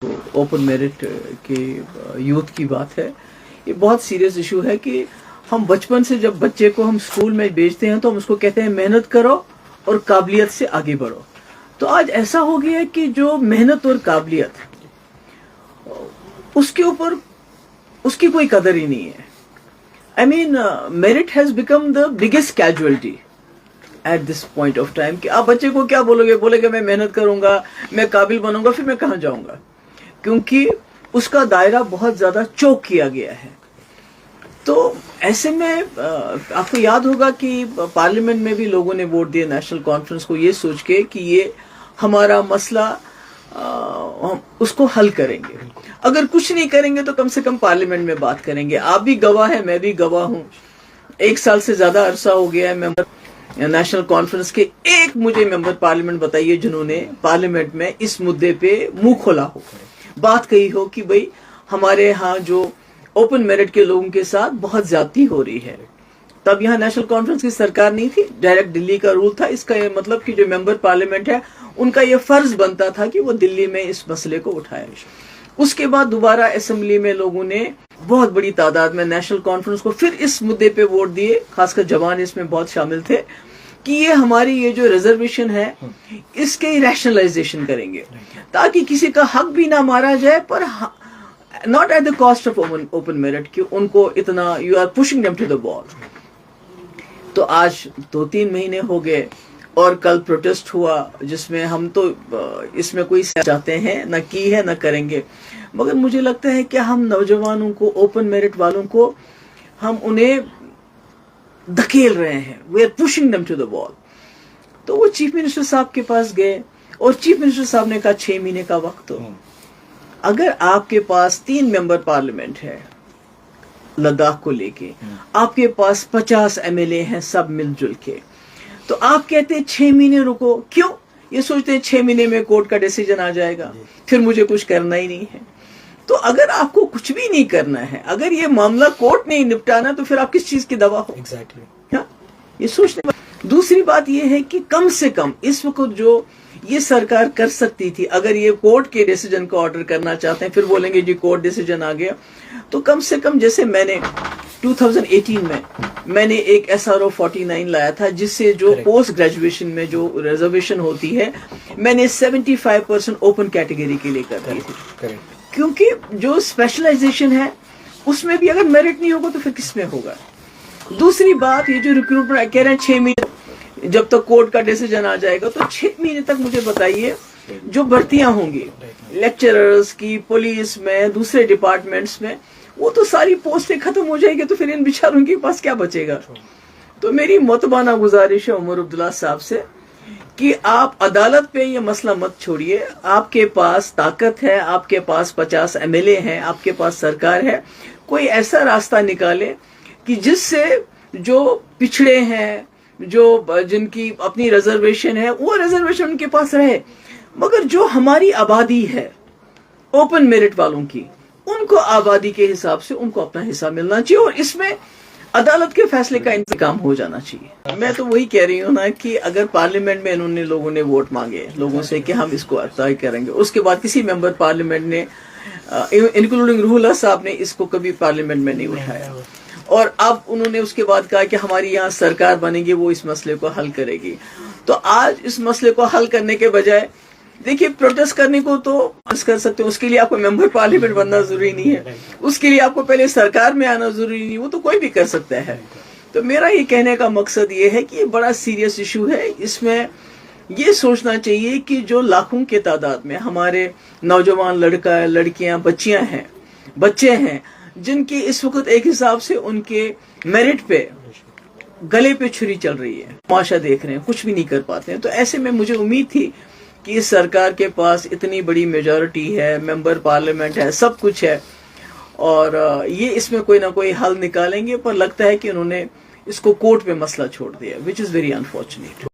Open merit के youth की बात है। ये बहुत सीरियस इशू है कि हम बचपन से जब बच्चे को हम स्कूल में भेजते हैं तो हम उसको कहते हैं मेहनत करो और काबिलियत से आगे बढ़ो। तो आज ऐसा हो गया है कि जो मेहनत और काबिलियत उसके ऊपर उसकी कोई कदर ही नहीं है। I mean merit has become the biggest casualty at this point of time कि आप बच्चे को क्या बोलोगे मैं मेहनत करूंगा, मैं काबिल बनूंगा, फिर मैं कहाँ जाऊंगा, क्योंकि उसका दायरा बहुत ज्यादा चौक किया गया है। तो ऐसे में आपको याद होगा कि पार्लियामेंट में भी लोगों ने वोट दिया नेशनल कॉन्फ्रेंस को ये सोच के कि ये हमारा मसला हम उसको हल करेंगे। अगर कुछ नहीं करेंगे तो कम से कम पार्लियामेंट में बात करेंगे। आप भी गवाह है, मैं भी गवाह हूँ। 1 साल से ज्यादा अरसा हो गया है मेंबर नेशनल कॉन्फ्रेंस के। एक मुझे मेंबर पार्लियामेंट बताइए जिन्होंने पार्लियामेंट में इस मुद्दे पे मुंह खोला हो, बात कही हो कि भाई हमारे यहाँ जो ओपन मेरिट के लोगों के साथ बहुत ज्यादती हो रही है। तब यहाँ नेशनल कॉन्फ्रेंस की सरकार नहीं थी, डायरेक्ट दिल्ली का रूल था। इसका ये मतलब कि जो मेंबर पार्लियामेंट है उनका ये फर्ज बनता था कि वो दिल्ली में इस मसले को उठाए। उसके बाद दोबारा असेंबली में लोगों ने बहुत बड़ी तादाद में नेशनल कॉन्फ्रेंस को फिर इस मुद्दे पे वोट दिए, खासकर जवान इसमें बहुत शामिल थे, कि ये हमारी ये जो रिजर्वेशन है इसके रैशनलाइजेशन करेंगे ताकि किसी का हक भी ना मारा जाए, पर not at the cost of open merit कि उनको इतना you are pushing them to the wall. तो आज 2-3 महीने हो गए और कल प्रोटेस्ट हुआ जिसमें हम तो इसमें कोई चाहते हैं न की है न करेंगे, मगर मुझे लगता है कि हम नौजवानों को, ओपन मेरिट वालों को, हम उन्हें धकेल रहे हैं। We are pushing them to the wall. तो वो चीफ मिनिस्टर साहब के पास गए और चीफ मिनिस्टर साहब ने कहा 6 महीने का वक्त हो। अगर आपके पास 3 मेंबर पार्लियामेंट है लद्दाख को लेके, आपके पास 50 MLA हैं सब मिलजुल के, तो आप कहते हैं 6 महीने रुको। क्यों? ये सोचते हैं 6 महीने में कोर्ट का डिसीजन आ जाएगा, फिर मुझे कुछ करना ही नहीं है। तो अगर आपको कुछ भी नहीं करना है, अगर ये मामला कोर्ट नहीं निपटाना, तो फिर आप किस चीज की दवा हो? एग्जैक्टली ये सोचने। दूसरी बात ये है कि कम से कम इस वक्त जो ये सरकार कर सकती थी, अगर ये कोर्ट के डिसीजन को ऑर्डर करना चाहते हैं, फिर बोलेंगे जी कोर्ट डिसीजन आ गया, तो कम से कम जैसे मैंने 2018 में मैंने एक SRO 49 लाया था, जिससे जो पोस्ट ग्रेजुएशन में जो रिजर्वेशन होती है मैंने 75% ओपन कैटेगरी के लिए कर दी थी, क्योंकि जो स्पेशलाइजेशन है उसमें भी अगर मेरिट नहीं होगा तो फिर किसमें होगा। दूसरी बात, ये जो रिक्रूटमेंट कह रहे हैं 6 महीने जब तक कोर्ट का डिसीजन आ जाएगा, तो 6 महीने तक मुझे बताइए जो भर्तियां होंगी लेक्चरर्स की, पुलिस में, दूसरे डिपार्टमेंट्स में, वो तो सारी पोस्टें खत्म हो जाएगी, तो फिर इन बेचारों के पास क्या बचेगा। तो मेरी मुतबाना गुजारिश है उमर अब्दुल्ला साहब से कि आप अदालत पे ये मसला मत छोड़िए। आपके पास ताकत है, आपके पास 50 MLA हैं, आपके पास सरकार है, कोई ऐसा रास्ता निकाले कि जिससे जो पिछड़े हैं, जो जिनकी अपनी रिजर्वेशन है, वो रिजर्वेशन उनके पास रहे, मगर जो हमारी आबादी है ओपन मेरिट वालों की, उनको आबादी के हिसाब से उनको अपना हिस्सा मिलना चाहिए और इसमें अदालत के फैसले का इंतजाम हो जाना चाहिए। मैं तो वही कह रही हूँ ना कि अगर पार्लियामेंट में इन्होंने लोगों ने वोट मांगे लोगों से कि हम इसको तय करेंगे, उसके बाद किसी मेंबर पार्लियामेंट ने इंक्लूडिंग रूहुल्लाह साहब ने इसको कभी पार्लियामेंट में नहीं उठाया, और अब उन्होंने उसके बाद कहा कि हमारी यहाँ सरकार बनेगी, वो इस मसले को हल करेगी। तो आज इस मसले को हल करने के बजाय देखिए प्रोटेस्ट करने को तो कर सकते हो, उसके लिए आपको मेंबर पार्लियामेंट बनना जरूरी नहीं है, उसके लिए आपको पहले सरकार में आना जरूरी नहीं, वो तो कोई भी कर सकता है। तो मेरा ये कहने का मकसद ये है कि ये बड़ा सीरियस इशू है। इसमें ये सोचना चाहिए कि जो लाखों के तादाद में हमारे नौजवान लड़का लड़कियां बच्चे हैं जिनकी इस वक्त एक हिसाब से उनके मेरिट पे गले पे छुरी चल रही है, तमाशा देख रहे हैं, कुछ भी नहीं कर पाते हैं। तो ऐसे में मुझे उम्मीद थी कि इस सरकार के पास इतनी बड़ी मेजॉरिटी है, मेंबर पार्लियामेंट है, सब कुछ है, और ये इसमें कोई ना कोई हल निकालेंगे, पर लगता है कि उन्होंने इसको कोर्ट पे मसला छोड़ दिया, विच इज वेरी अनफॉर्चुनेट।